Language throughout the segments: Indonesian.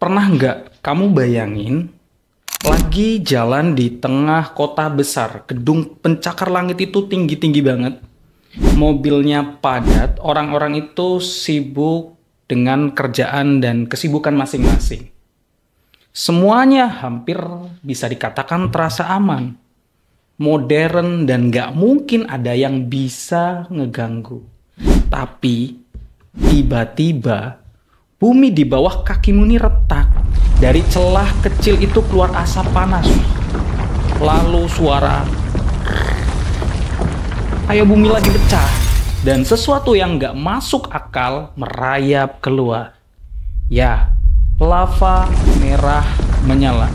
Pernah nggak kamu bayangin lagi jalan di tengah kota besar, gedung pencakar langit itu tinggi-tinggi banget, mobilnya padat, orang-orang itu sibuk dengan kerjaan dan kesibukan masing-masing. Semuanya hampir bisa dikatakan terasa aman, modern, dan nggak mungkin ada yang bisa ngeganggu. Tapi tiba-tiba bumi di bawah kakimu ini retak. Dari celah kecil itu keluar asap panas. Lalu suara kayak bumi lagi pecah. Dan sesuatu yang nggak masuk akal merayap keluar. Ya, lava merah menyala.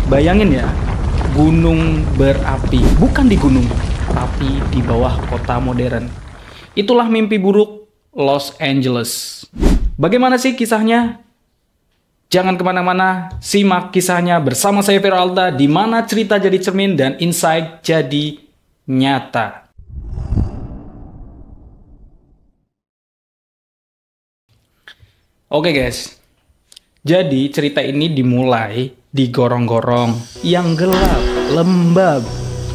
Bayangin ya, gunung berapi. Bukan di gunung, tapi di bawah kota modern. Itulah mimpi buruk Los Angeles. Bagaimana sih kisahnya? Jangan kemana-mana, simak kisahnya bersama saya Vero Alta, di mana cerita jadi cermin dan insight jadi nyata. Oke guys, jadi cerita ini dimulai di gorong-gorong yang gelap, lembab.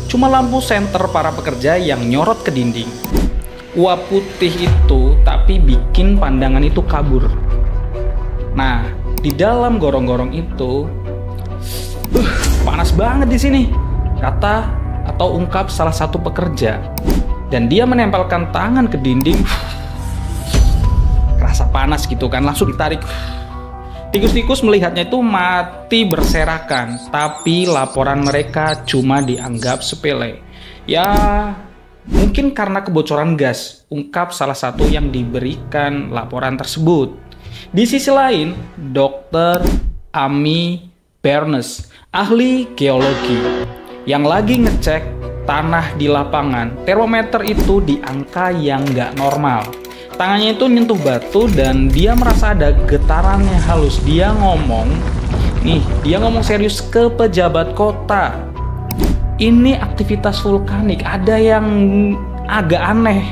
Cuma lampu senter para pekerja yang nyorot ke dinding. Uap putih itu tapi bikin pandangan itu kabur. Nah, di dalam gorong-gorong itu panas banget di sini, kata atau ungkap salah satu pekerja. Dan dia menempelkan tangan ke dinding. Rasa panas gitu kan, langsung ditarik. Tikus-tikus melihatnya itu mati berserakan, tapi laporan mereka cuma dianggap sepele. Ya, mungkin karena kebocoran gas, ungkap salah satu yang diberikan laporan tersebut. Di sisi lain, Dr. Amy Barnes, ahli geologi, yang lagi ngecek tanah di lapangan, termometer itu di angka yang nggak normal. Tangannya itu nyentuh batu dan dia merasa ada getarannya halus. Dia ngomong serius ke pejabat kota. Ini aktivitas vulkanik, ada yang agak aneh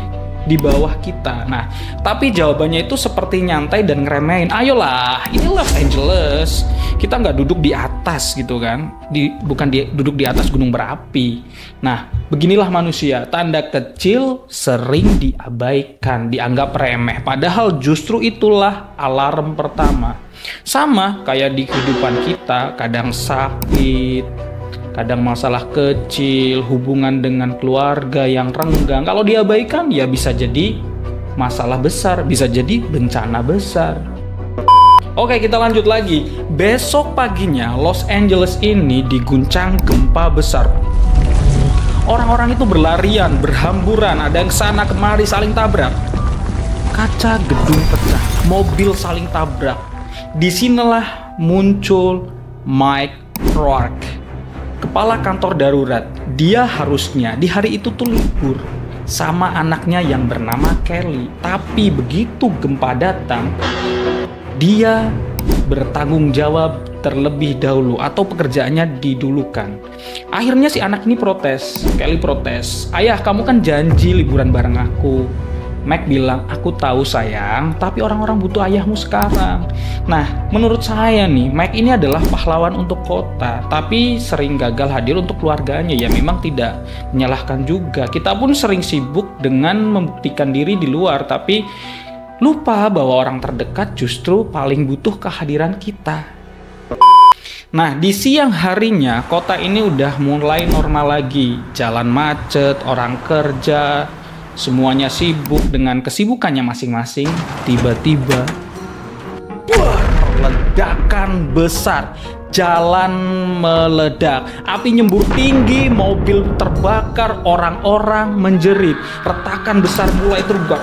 di bawah kita. Nah, tapi jawabannya itu seperti nyantai dan ngeremehin. Ayolah, ini Los Angeles. Kita nggak duduk di atas gitu kan. Bukan duduk di atas gunung berapi. Nah, beginilah manusia. Tanda kecil sering diabaikan, dianggap remeh. Padahal justru itulah alarm pertama. Sama kayak di kehidupan kita, kadang sakit, kadang masalah kecil, hubungan dengan keluarga yang renggang. Kalau diabaikan ya bisa jadi masalah besar, bisa jadi bencana besar. Oke, kita lanjut lagi. Besok paginya Los Angeles ini diguncang gempa besar. Orang-orang itu berlarian, berhamburan, ada yang sana kemari saling tabrak. Kaca gedung pecah, mobil saling tabrak. Disinilah muncul Mike Rourke, kepala kantor darurat. Dia harusnya di hari itu tuh libur sama anaknya yang bernama Kelly. Tapi begitu gempa datang, dia bertanggung jawab terlebih dahulu atau pekerjaannya didulukan. Akhirnya si anak ini protes. Kelly protes. "Ayah, kamu kan janji liburan bareng aku." Mike bilang, "Aku tahu sayang, tapi orang-orang butuh ayahmu sekarang." Nah, menurut saya nih, Mike ini adalah pahlawan untuk kota, tapi sering gagal hadir untuk keluarganya. Ya memang tidak menyalahkan juga. Kita pun sering sibuk dengan membuktikan diri di luar, tapi lupa bahwa orang terdekat justru paling butuh kehadiran kita. Nah, di siang harinya, kota ini udah mulai normal lagi. Jalan macet, orang kerja, semuanya sibuk dengan kesibukannya masing-masing. Tiba-tiba, ledakan besar. Jalan meledak, api nyembur tinggi, mobil terbakar, orang-orang menjerit. Retakan besar mulai terbuka,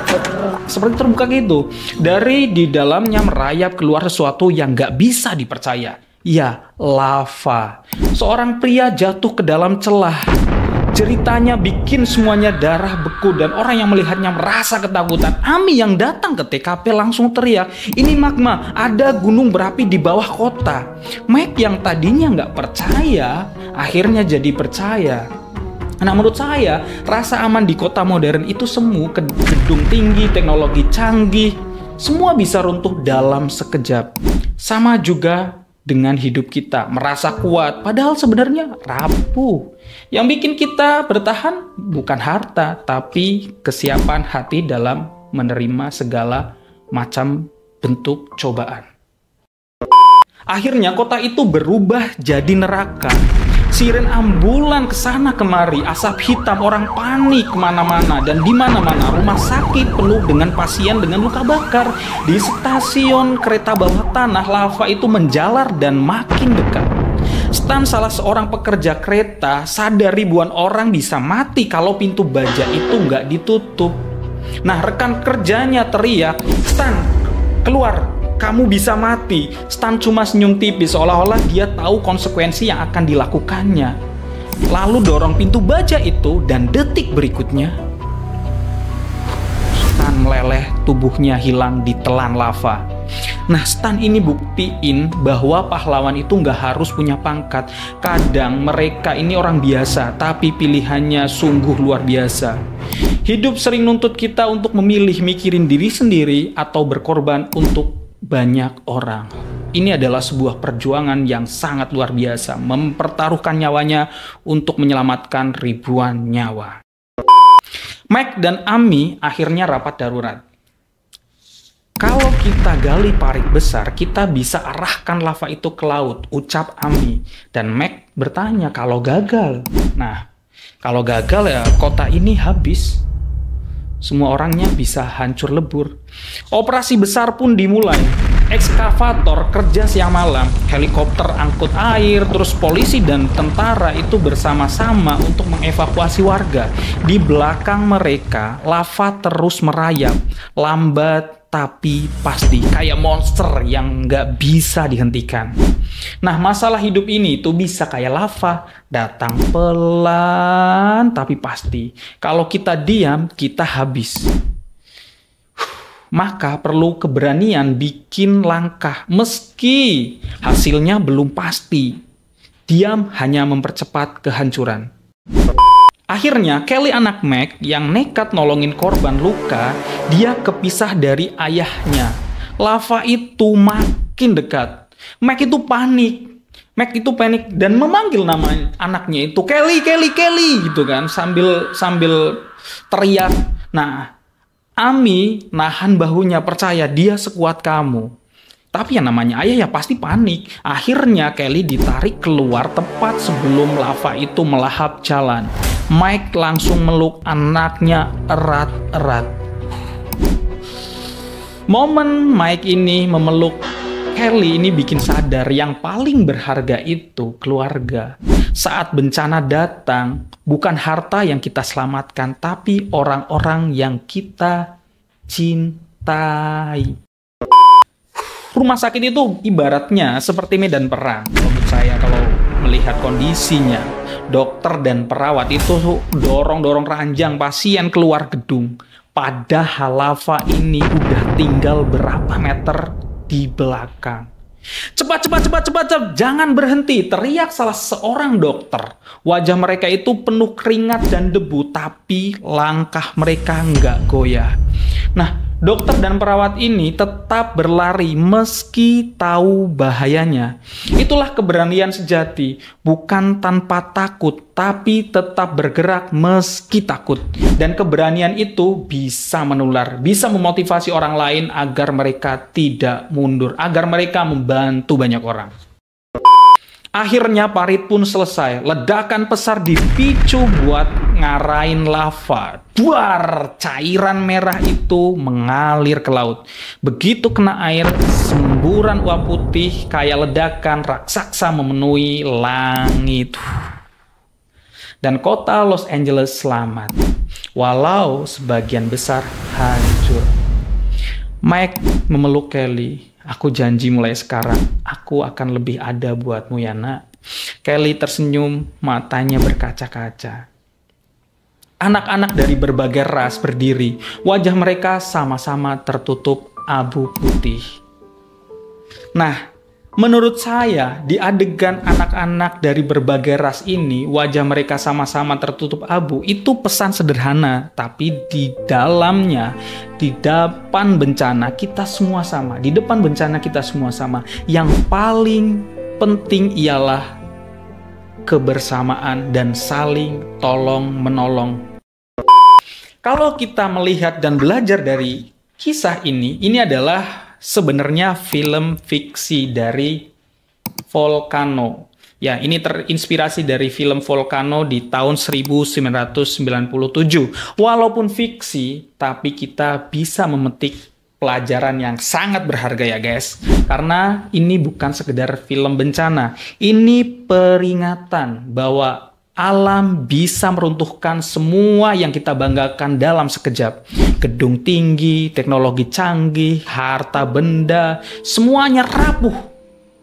seperti terbuka gitu. Dari di dalamnya merayap keluar sesuatu yang nggak bisa dipercaya. Ya, lava. Seorang pria jatuh ke dalam celah. Ceritanya bikin semuanya darah beku dan orang yang melihatnya merasa ketakutan. Amy yang datang ke TKP langsung teriak, "Ini magma, ada gunung berapi di bawah kota." Mike yang tadinya nggak percaya, akhirnya jadi percaya. Nah, menurut saya, rasa aman di kota modern itu semu, gedung tinggi, teknologi canggih, semua bisa runtuh dalam sekejap. Sama juga dengan hidup kita, merasa kuat, padahal sebenarnya rapuh. Yang bikin kita bertahan bukan harta, tapi kesiapan hati dalam menerima segala macam bentuk cobaan. Akhirnya kota itu berubah jadi neraka. Siren ambulan kesana kemari, asap hitam, orang panik kemana-mana, dan di mana-mana rumah sakit penuh dengan pasien dengan luka bakar. Di stasiun kereta bawah tanah, lava itu menjalar dan makin dekat. Stan, salah seorang pekerja kereta, sadar ribuan orang bisa mati kalau pintu baja itu nggak ditutup. Nah, rekan kerjanya teriak, "Stan, keluar, kamu bisa mati." Stan cuma senyum tipis, seolah-olah dia tahu konsekuensi yang akan dilakukannya. Lalu dorong pintu baja itu, dan detik berikutnya Stan meleleh, tubuhnya hilang ditelan lava. Nah, Stan ini buktiin bahwa pahlawan itu nggak harus punya pangkat. Kadang mereka ini orang biasa, tapi pilihannya sungguh luar biasa. Hidup sering nuntut kita untuk memilih, mikirin diri sendiri atau berkorban untuk banyak orang. Ini adalah sebuah perjuangan yang sangat luar biasa, mempertaruhkan nyawanya untuk menyelamatkan ribuan nyawa. Mike dan Amy akhirnya rapat darurat. Kalau kita gali parit besar, kita bisa arahkan lava itu ke laut, ucap Amy. Dan Mike bertanya, kalau gagal? Nah, kalau gagal ya kota ini habis. Semua orangnya bisa hancur lebur. Operasi besar pun dimulai. Ekskavator kerja siang malam, helikopter angkut air, terus polisi dan tentara itu bersama-sama untuk mengevakuasi warga. Di belakang mereka, lava terus merayap, lambat tapi pasti, kayak monster yang nggak bisa dihentikan. Nah, masalah hidup ini tuh bisa kayak lava, datang pelan tapi pasti. Kalau kita diam, kita habis. Maka perlu keberanian bikin langkah meski hasilnya belum pasti. Diam hanya mempercepat kehancuran. Akhirnya Kelly, anak Mac yang nekat nolongin korban luka, dia kepisah dari ayahnya. Lava itu makin dekat. Mac itu panik dan memanggil nama anaknya itu, "Kelly, Kelly, Kelly," gitu kan, sambil teriak. Nah, Amy nahan bahunya, percaya dia sekuat kamu. Tapi yang namanya ayah ya pasti panik. Akhirnya Kelly ditarik keluar tepat sebelum lava itu melahap jalan. Mike langsung meluk anaknya erat-erat. Momen Mike ini memeluk Kelly ini bikin sadar yang paling berharga itu keluarga. Saat bencana datang, bukan harta yang kita selamatkan, tapi orang-orang yang kita cintai. Rumah sakit itu ibaratnya seperti medan perang. Menurut saya, kalau melihat kondisinya, dokter dan perawat itu dorong-dorong ranjang pasien keluar gedung. Padahal lava ini udah tinggal berapa meter di belakang. "Cepat, jangan berhenti!" teriak salah seorang dokter. Wajah mereka itu penuh keringat dan debu, tapi langkah mereka nggak goyah. Nah, dokter dan perawat ini tetap berlari meski tahu bahayanya. Itulah keberanian sejati, bukan tanpa takut, tapi tetap bergerak meski takut. Dan keberanian itu bisa menular, bisa memotivasi orang lain agar mereka tidak mundur, agar mereka membantu banyak orang. Akhirnya parit pun selesai. Ledakan besar dipicu buat ngarahin lava. Duar, cairan merah itu mengalir ke laut. Begitu kena air, semburan uap putih kayak ledakan raksasa memenuhi langit. Dan kota Los Angeles selamat, walau sebagian besar hancur. Mike memeluk Kelly. "Aku janji mulai sekarang, aku akan lebih ada buatmu ya nak." Kelly tersenyum, matanya berkaca-kaca. Anak-anak dari berbagai ras berdiri, wajah mereka sama-sama tertutup abu putih. Nah, Menurut saya, di adegan anak-anak dari berbagai ras ini, wajah mereka sama-sama tertutup abu, itu pesan sederhana. Tapi di dalamnya, di depan bencana, kita semua sama. Di depan bencana, kita semua sama. Yang paling penting ialah kebersamaan dan saling tolong-menolong. Kalau kita melihat dan belajar dari kisah ini adalah sebenarnya film fiksi dari Volcano. Ya, ini terinspirasi dari film Volcano di tahun 1997. Walaupun fiksi, tapi kita bisa memetik pelajaran yang sangat berharga ya guys. Karena ini bukan sekedar film bencana. Ini peringatan bahwa alam bisa meruntuhkan semua yang kita banggakan dalam sekejap. Gedung tinggi, teknologi canggih, harta benda, semuanya rapuh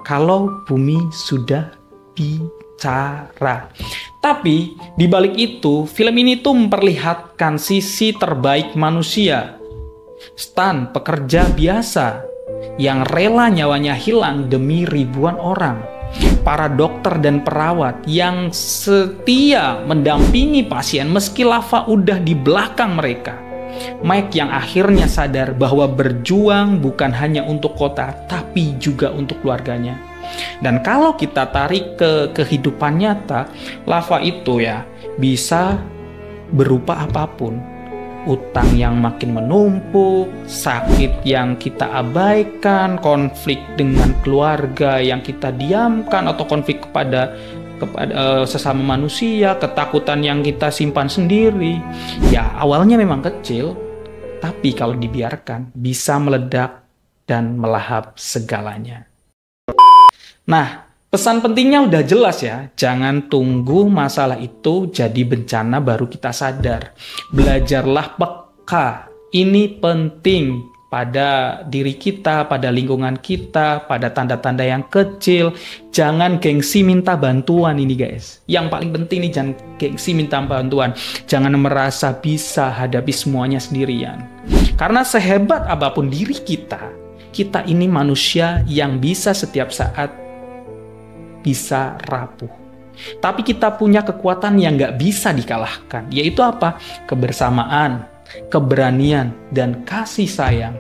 kalau bumi sudah bicara. Tapi di balik itu, film ini tuh memperlihatkan sisi terbaik manusia. Stan, pekerja biasa yang rela nyawanya hilang demi ribuan orang. Para dokter dan perawat yang setia mendampingi pasien meski lava udah di belakang mereka. Mike yang akhirnya sadar bahwa berjuang bukan hanya untuk kota, tapi juga untuk keluarganya. Dan kalau kita tarik ke kehidupan nyata, lava itu ya bisa berupa apapun. Utang yang makin menumpuk, sakit yang kita abaikan, konflik dengan keluarga yang kita diamkan, atau konflik kepada sesama manusia, ketakutan yang kita simpan sendiri. Ya, awalnya memang kecil, tapi kalau dibiarkan bisa meledak dan melahap segalanya. Nah, pesan pentingnya udah jelas ya, jangan tunggu masalah itu jadi bencana baru kita sadar. Belajarlah peka, ini penting pada diri kita, pada lingkungan kita, pada tanda-tanda yang kecil. Jangan gengsi minta bantuan ini guys. Yang paling penting nih, jangan gengsi minta bantuan. Jangan merasa bisa hadapi semuanya sendirian. Karena sehebat apapun diri kita, kita ini manusia yang bisa setiap saat bisa rapuh. Tapi kita punya kekuatan yang nggak bisa dikalahkan, yaitu apa? Kebersamaan, keberanian, dan kasih sayang.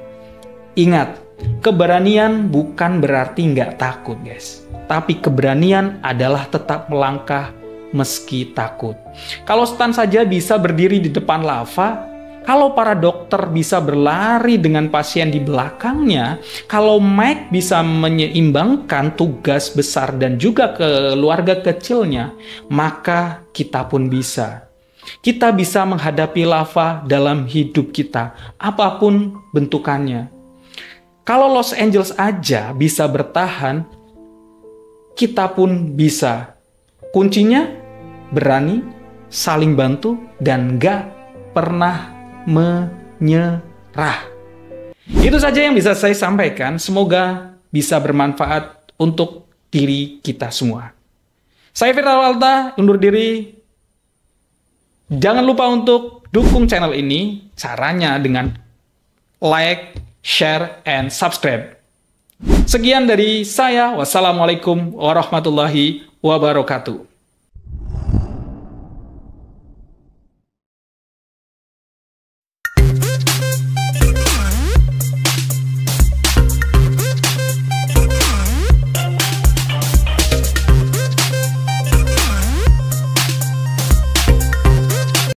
Ingat, keberanian bukan berarti nggak takut guys. Tapi keberanian adalah tetap melangkah meski takut. Kalau Stan saja bisa berdiri di depan lava, kalau para dokter bisa berlari dengan pasien di belakangnya, kalau Mike bisa menyeimbangkan tugas besar dan juga keluarga kecilnya, maka kita pun bisa. Kita bisa menghadapi lava dalam hidup kita, apapun bentukannya. Kalau Los Angeles aja bisa bertahan, kita pun bisa. Kuncinya berani, saling bantu, dan gak pernah menyerah. Itu saja yang bisa saya sampaikan. Semoga bisa bermanfaat untuk diri kita semua. Saya Firda Walta, undur diri. Jangan lupa untuk dukung channel ini. Caranya dengan like, share, and subscribe. Sekian dari saya. Wassalamualaikum warahmatullahi wabarakatuh.